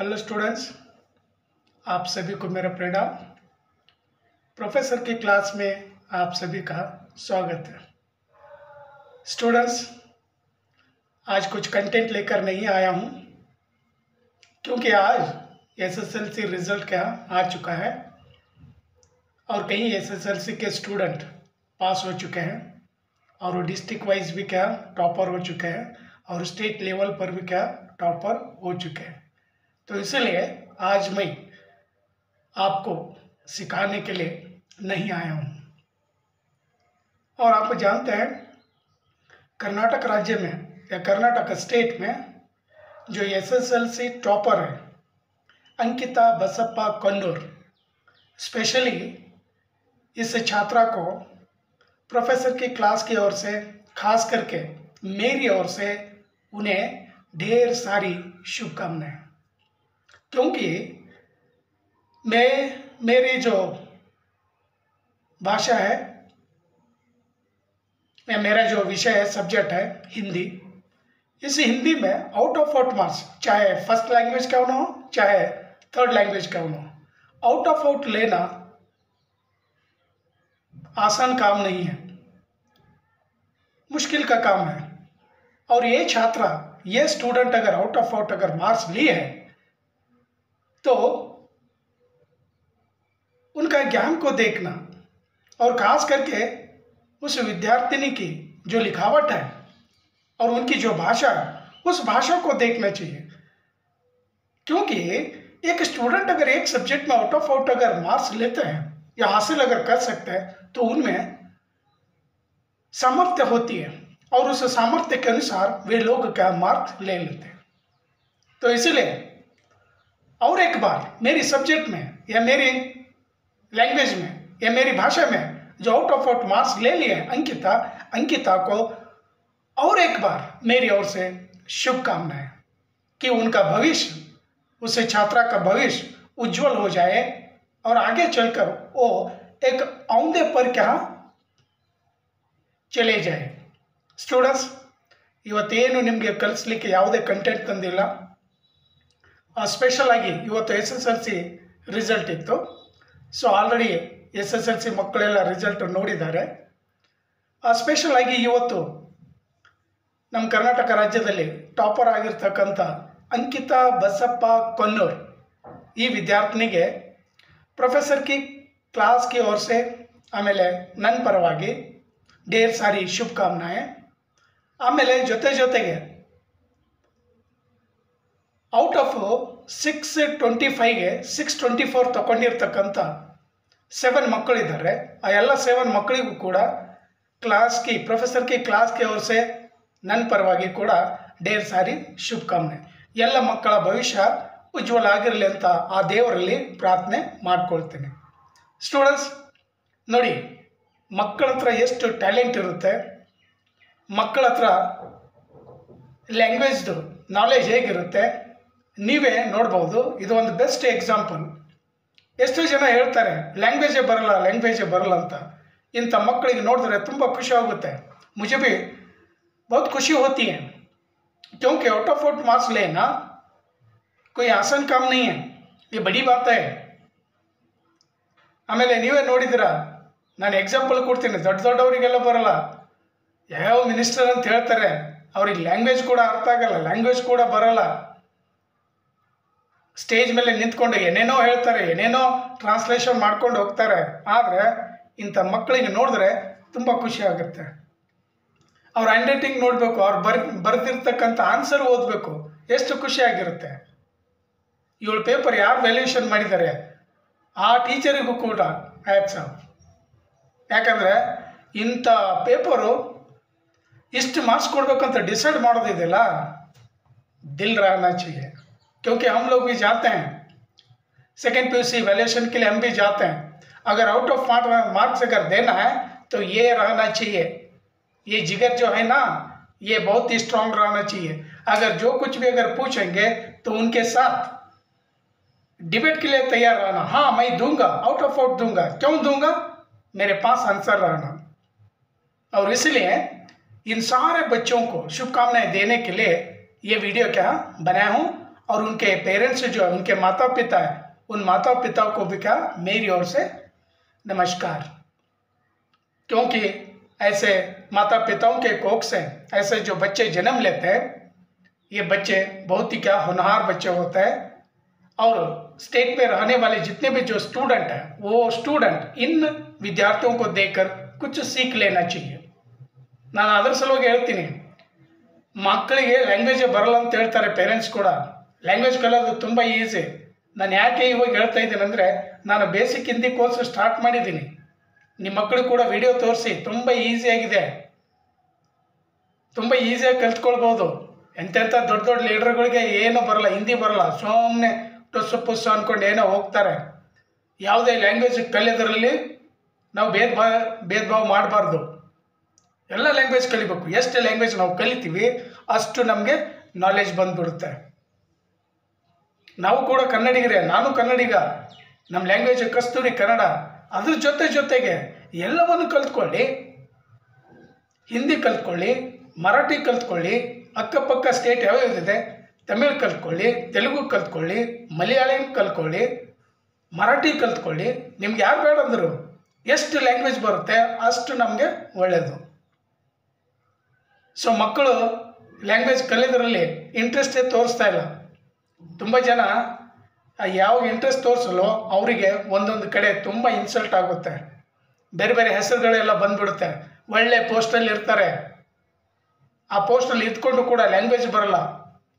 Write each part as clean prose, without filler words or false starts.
Hello students, आप सभी को मेरा प्रणाम। प्रोफेसर की क्लास में आप सभी का स्वागत है। स्टूडेंट्स, आज कुछ कंटेंट लेकर नहीं आया हूँ क्योंकि आज एसएसएलसी रिजल्ट क्या आ चुका है और कई एसएसएलसी के स्टूडेंट पास हो चुके हैं और वो डिस्ट्रिक्ट वाइज भी क्या टॉपर हो चुके हैं और स्टेट लेवल पर भी क्या टॉपर हो चुके हैं। तो इसलिए आज मैं आपको सिखाने के लिए नहीं आया हूँ। और आप जानते हैं कर्नाटक राज्य में या कर्नाटक स्टेट में जो एसएसएलसी टॉपर है अंकिता बसप्पा कन्नूर, स्पेशली इस छात्रा को प्रोफेसर की क्लास की ओर से, खास करके मेरी ओर से उन्हें ढेर सारी शुभकामनाएं, क्योंकि मेरी जो भाषा है या मेरा जो विषय है, सब्जेक्ट है हिंदी। इस हिंदी में आउट ऑफ आउट मार्क्स, चाहे फर्स्ट लैंग्वेज क्यों ना हो चाहे थर्ड लैंग्वेज क्यों ना हो, आउट ऑफ आउट लेना आसान काम नहीं है, मुश्किल का काम है। और ये छात्रा, ये स्टूडेंट अगर आउट ऑफ आउट अगर मार्क्स लिए है तो उनका ज्ञान को देखना और खास करके उस विद्यार्थिनी की जो लिखावट है और उनकी जो भाषा है, उस भाषा को देखना चाहिए। क्योंकि एक स्टूडेंट अगर एक सब्जेक्ट में आउट ऑफ आउट अगर मार्क्स लेते हैं या हासिल अगर कर सकते हैं तो उनमें सामर्थ्य होती है और उस सामर्थ्य के अनुसार वे लोग क्या मार्क्स ले लेते हैं। तो इसलिए और एक बार मेरी सब्जेक्ट में या मेरी लैंग्वेज में या मेरी भाषा में जो आउट ऑफ आउट मार्क्स ले लिए अंकिता को और एक बार मेरी ओर से शुभकामनाएं कि उनका भविष्य, उस छात्रा का भविष्य उज्जवल हो जाए और आगे चलकर वो एक औंधे पर क्या चले जाए। ಸ್ಟೂಡೆಂಟ್ಸ್, ಇವತ್ತೇನು ನಿಮಗೆ ಕಲಿಸ್ಲಿಕ್ಕೆ ಯಾವುದೇ ಕಂಟೆಂಟ್ ತಂದಿಲ್ಲ. ಸ್ಪೆಷಲ್ ಆಗಿ ಇವತ್ತು SSLC ರಿಸಲ್ಟ್ ಇತ್ತು. ಸೊ ಆಲ್ರೆಡಿ SSLC ಮಕ್ಕಳೆಲ್ಲ ರಿಸಲ್ಟ್ ನೋಡಿದ್ದಾರೆ. ಸ್ಪೆಷಲ್ ಆಗಿ ಇವತ್ತು ನಮ್ಮ ಕರ್ನಾಟಕ ರಾಜ್ಯದಲ್ಲಿ ಟಾಪರ್ ಆಗಿರ್ತಕ್ಕಂಥ ಅಂಕಿತಾ ಬಸಪ್ಪ ಕನ್ನೂರ್ ಈ ವಿದ್ಯಾರ್ಥಿನಿಗೆ ಪ್ರೊಫೆಸರ್ ಕಿ ಕ್ಲಾಸ್ की ओर से ಆಮೇಲೆ ನನ್ನ ಪರವಾಗಿ ढेर सारी शुभकामनाएं. ಆಮೇಲೆ ಜೊತೆಗೆ ಔಟ್ ಆಫ್ 625ಗೆ 624 ತಗೊಂಡಿರ್ತಕ್ಕಂಥ 7 ಮಕ್ಕಳಿದ್ದಾರೆ. ಆ ಎಲ್ಲ 7 ಮಕ್ಕಳಿಗೂ ಕೂಡ ಪ್ರೊಫೆಸರ್ की क्लास की ओर से ನನ್ನ ಪರವಾಗಿ ಕೂಡ ढेर सारी शुभकामनाएं. ಎಲ್ಲ ಮಕ್ಕಳ ಭವಿಷ್ಯ ಉಜ್ವಲ ಆಗಿರಲಿ ಅಂತ ಆ ದೇವರಲ್ಲಿ ಪ್ರಾರ್ಥನೆ ಮಾಡ್ಕೊಳ್ತೇನೆ. ಸ್ಟೂಡೆಂಟ್ಸ್ ನೋಡಿ, ಮಕ್ಕಳ ಹತ್ರ ಎಷ್ಟು ಟ್ಯಾಲೆಂಟ್ ಇರುತ್ತೆ, ಮಕ್ಕಳ ಹತ್ರ ಲ್ಯಾಂಗ್ವೇಜ್ದು ನಾಲೆಜ್ ಹೇಗಿರುತ್ತೆ ನೀವೇ ನೋಡ್ಬೋದು. ಇದು ಒಂದು ಬೆಸ್ಟ್ ಎಕ್ಸಾಂಪಲ್. ಎಷ್ಟೋ ಜನ ಹೇಳ್ತಾರೆ ಲ್ಯಾಂಗ್ವೇಜೇ ಬರಲ್ಲ ಅಂತ. ಇಂಥ ಮಕ್ಕಳಿಗೆ ನೋಡಿದ್ರೆ ತುಂಬ ಖುಷಿ ಆಗುತ್ತೆ. मुझे भी बहुत खुशी होती है क्योंकि आउट ऑफ आउट मार्क्स लेना कोई आसान काम नहीं है, ये बड़ी बात है. ಆಮೇಲೆ ನೀವೇ ನೋಡಿದಿರ, ನಾನು ಎಕ್ಸಾಂಪಲ್ ಕೊಡ್ತೀನಿ. ದೊಡ್ಡವರಿಗೆಲ್ಲ ಬರಲ್ಲ, ಯಾವ ಮಿನಿಸ್ಟರ್ ಅಂತ ಹೇಳ್ತಾರೆ, ಅವ್ರಿಗೆ ಲ್ಯಾಂಗ್ವೇಜ್ ಕೂಡ ಅರ್ಥ ಆಗಲ್ಲ, ಲ್ಯಾಂಗ್ವೇಜ್ ಕೂಡ ಬರಲ್ಲ. ಸ್ಟೇಜ್ ಮೇಲೆ ನಿಂತ್ಕೊಂಡು ಏನೇನೋ ಹೇಳ್ತಾರೆ, ಏನೇನೋ ಟ್ರಾನ್ಸ್ಲೇಷನ್ ಮಾಡ್ಕೊಂಡು ಹೋಗ್ತಾರೆ. ಆದರೆ ಇಂಥ ಮಕ್ಕಳಿಗೆ ನೋಡಿದ್ರೆ ತುಂಬ ಖುಷಿ ಆಗುತ್ತೆ. ಅವ್ರ ಹ್ಯಾಂಡ್ ರೈಟಿಂಗ್ ನೋಡಬೇಕು, ಅವ್ರು ಬರೆದಿರ್ತಕ್ಕಂಥ ಆನ್ಸರ್ ಓದಬೇಕು, ಎಷ್ಟು ಖುಷಿಯಾಗಿರುತ್ತೆ. 7 ಪೇಪರ್ ಯಾರು ವ್ಯಾಲ್ಯೂಯೇಷನ್ ಮಾಡಿದ್ದಾರೆ ಆ ಟೀಚರಿಗೂ ಕೂಡ ಹ್ಯಾಟ್ಸ್ ಆಫ್. ಯಾಕಂದರೆ ಇಂಥ ಪೇಪರು ಇಷ್ಟು ಮಾರ್ಕ್ಸ್ ಕೊಡಬೇಕಂತ ಡಿಸೈಡ್ ಮಾಡೋದಿದೆಯಲ್ಲ, दिल रहना चाहिए. क्योंकि हम लोग भी जाते हैं सेकेंड PUC वैल्यूएशन के लिए, हम भी जाते हैं. अगर आउट ऑफ मार्क्स अगर देना है तो ये रहना चाहिए, ये जिगर जो है ना, ये बहुत ही स्ट्रांग रहना चाहिए. अगर जो कुछ भी अगर पूछेंगे तो उनके साथ डिबेट के लिए तैयार रहना. हाँ, मैं दूंगा, आउट ऑफ आउट दूंगा. क्यों दूंगा? मेरे पास आंसर रहना. और इसलिए इन सारे बच्चों को शुभकामनाएं देने के लिए ये वीडियो क्या बनाया हूँ और उनके पेरेंट्स जो है, उनके माता पिता है, उन माता पिता को भी क्या मेरी ओर से नमस्कार। क्योंकि ऐसे माता पिताओं के कोख से ऐसे जो बच्चे जन्म लेते हैं, ये बच्चे बहुत ही क्या होनहार बच्चे होते हैं। और स्टेट में रहने वाले जितने भी जो स्टूडेंट हैं, वो स्टूडेंट इन विद्यार्थियों को देखकर कुछ सीख लेना चाहिए। ನಾನು ಅದರ ಸಲುವಾಗಿ ಹೇಳ್ತೀನಿ, ಮಕ್ಕಳಿಗೆ ಲ್ಯಾಂಗ್ವೇಜ್ ಬರಲ್ಲ ಅಂತ ಹೇಳ್ತಾರೆ ಪೇರೆಂಟ್ಸ್ ಕೂಡ. ಲ್ಯಾಂಗ್ವೇಜ್ ಕಲಿಯೋದು ತುಂಬ ಈಸಿ. ನಾನು ಯಾಕೆ ಇವಾಗ ಹೇಳ್ತಾ ಇದ್ದೀನಿ ಅಂದರೆ, ನಾನು ಬೇಸಿಕ್ ಹಿಂದಿ ಕೋರ್ಸ್ ಸ್ಟಾರ್ಟ್ ಮಾಡಿದ್ದೀನಿ. ನಿಮ್ಮ ಮಕ್ಕಳು ಕೂಡ ವಿಡಿಯೋ ತೋರಿಸಿ, ತುಂಬ ಈಸಿಯಾಗಿದೆ, ತುಂಬ ಈಸಿಯಾಗಿ ಕಲ್ತ್ಕೊಳ್ಬೋದು. ಎಂತೆಂಥ ದೊಡ್ಡ ದೊಡ್ಡ ಲೀಡರ್ಗಳಿಗೆ ಏನೂ ಬರಲ್ಲ, ಹಿಂದಿ ಬರಲ್ಲ, ಸುಮ್ಮನೆ ಟುಸ್ಸು ಪುಸ್ಸು ಅಂದ್ಕೊಂಡು ಏನೋ ಹೋಗ್ತಾರೆ. ಯಾವುದೇ ಲ್ಯಾಂಗ್ವೇಜ್ ಕಲಿಯೋದ್ರಲ್ಲಿ ನಾವು ಭೇದ ಭಾವ ಮಾಡಬಾರ್ದು. ಎಲ್ಲ ಲ್ಯಾಂಗ್ವೇಜ್ ಕಲಿಬೇಕು. ಎಷ್ಟು ಲ್ಯಾಂಗ್ವೇಜ್ ನಾವು ಕಲಿತೀವಿ ಅಷ್ಟು ನಮಗೆ ನಾಲೆಜ್ ಬಂದ್ಬಿಡುತ್ತೆ. ನಾವು ಕೂಡ ಕನ್ನಡಿಗರೇ, ನಾನು ಕನ್ನಡಿಗ, ನಮ್ಮ ಲ್ಯಾಂಗ್ವೇಜ್ ಕಸ್ತೂರಿ ಕನ್ನಡ. ಅದ್ರ ಜೊತೆಗೆ ಎಲ್ಲವನ್ನು ಕಲ್ತ್ಕೊಳ್ಳಿ. ಹಿಂದಿ ಕಲ್ತ್ಕೊಳ್ಳಿ, ಮರಾಠಿ ಕಲ್ತ್ಕೊಳ್ಳಿ, ಅಕ್ಕಪಕ್ಕ ಸ್ಟೇಟ್ ಯಾವ್ಯಾವುದಿದೆ ತಮಿಳ್ ಕಲ್ತ್ಕೊಳ್ಳಿ, ತೆಲುಗು ಕಲ್ತ್ಕೊಳ್ಳಿ, ಮಲಯಾಳಂ ಕಲ್ತ್ಕೊಳ್ಳಿ, ಮರಾಠಿ ಕಲ್ತ್ಕೊಳ್ಳಿ. ನಿಮ್ಗೆ ಯಾರು ಬೇಡ ಅಂದರು, ಎಷ್ಟು ಲ್ಯಾಂಗ್ವೇಜ್ ಬರುತ್ತೆ ಅಷ್ಟು ನಮಗೆ ಒಳ್ಳೆಯದು. ಸೊ ಮಕ್ಕಳು ಲ್ಯಾಂಗ್ವೇಜ್ ಕಲಿಯೋದ್ರಲ್ಲಿ ಇಂಟ್ರೆಸ್ಟೇ ತೋರಿಸ್ತಾ ಇಲ್ಲ. ತುಂಬ ಜನ ಯಾವ ಇಂಟ್ರೆಸ್ಟ್ ತೋರಿಸಲ್ಲೋ ಅವರಿಗೆ ಒಂದೊಂದು ಕಡೆ ತುಂಬ ಇನ್ಸಲ್ಟ್ ಆಗುತ್ತೆ. ಬೇರೆ ಬೇರೆ ಹೆಸರುಗಳೆಲ್ಲ ಬಂದ್ಬಿಡುತ್ತೆ. ಒಳ್ಳೆ ಪೋಸ್ಟಲ್ಲಿ ಇರ್ತಾರೆ, ಆ ಪೋಸ್ಟಲ್ಲಿ ಇದ್ಕೊಂಡು ಕೂಡ ಲ್ಯಾಂಗ್ವೇಜ್ ಬರಲ್ಲ.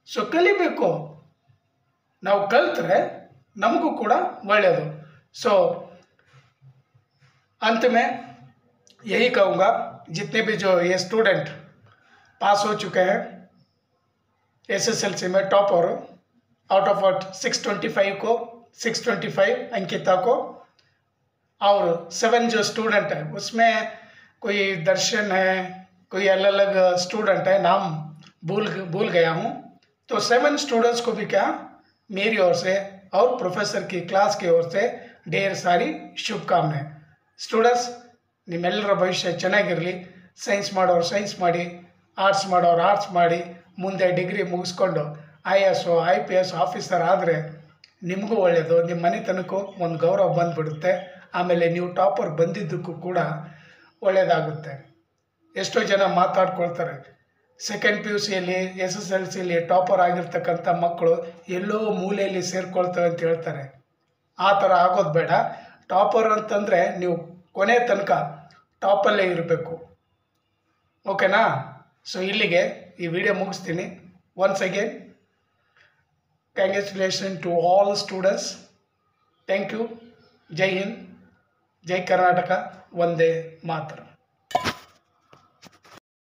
ಸೊ ಕಲಿಬೇಕು. ನಾವು ಕಲ್ತ್ರೆ ನಮಗೂ ಕೂಡ ಒಳ್ಳೆಯದು. ಸೊ अंत में यही कहूँगा, जितने भी जो ये स्टूडेंट पास हो चुके हैं एसएसएलसी में टॉपर, आउट ऑफ 625 को 625 अंकिता को, और 7 जो स्टूडेंट है उसमें कोई दर्शन है, कोई अलग अलग स्टूडेंट है, नाम भूल गया हूँ. तो 7 स्टूडेंट्स को भी क्या मेरी ओर से और प्रोफेसर की क्लास की ओर से ढेर सारी शुभकामनाएं. ಸ್ಟೂಡೆಂಟ್ಸ್, ನಿಮ್ಮೆಲ್ಲರ ಭವಿಷ್ಯ ಚೆನ್ನಾಗಿರಲಿ. ಸೈನ್ಸ್ ಮಾಡೋರು ಸೈನ್ಸ್ ಮಾಡಿ, ಆರ್ಟ್ಸ್ ಮಾಡೋರು ಆರ್ಟ್ಸ್ ಮಾಡಿ, ಮುಂದೆ ಡಿಗ್ರಿ ಮುಗಿಸ್ಕೊಂಡು IAS IPS ಆಫೀಸರ್ ಆದರೆ ನಿಮಗೂ ಒಳ್ಳೆಯದು, ನಿಮ್ಮ ಮನೆತನಕ್ಕೂ ಒಂದು ಗೌರವ ಬಂದುಬಿಡುತ್ತೆ. ಆಮೇಲೆ ನೀವು ಟಾಪರ್ ಬಂದಿದ್ದಕ್ಕೂ ಕೂಡ ಒಳ್ಳೆಯದಾಗುತ್ತೆ. ಎಷ್ಟೋ ಜನ ಮಾತಾಡ್ಕೊಳ್ತಾರೆ, ಸೆಕೆಂಡ್ PUCಯಲ್ಲಿ SSLCಯಲ್ಲಿ ಟಾಪರ್ ಆಗಿರ್ತಕ್ಕಂಥ ಮಕ್ಕಳು ಎಲ್ಲೋ ಮೂಲೆಯಲ್ಲಿ ಸೇರ್ಕೊಳ್ತವೆ ಅಂತ ಹೇಳ್ತಾರೆ. ಆ ಥರ ಆಗೋದು ಬೇಡ. ಟಾಪರ್ ಅಂತಂದರೆ ನೀವು ಕೊನೆ ತನಕ ಟಾಪಲ್ಲೇ ಇರಬೇಕು. ಓಕೆನಾ? ಸೊ ಇಲ್ಲಿಗೆ ಈ ವಿಡಿಯೋ ಮುಗಿಸ್ತೀನಿ. Once again congratulation to all students. Thank you. ಜೈ ಹಿಂದ್, ಜೈ ಕರ್ನಾಟಕ, ವಂದೇ ಮಾತರಂ.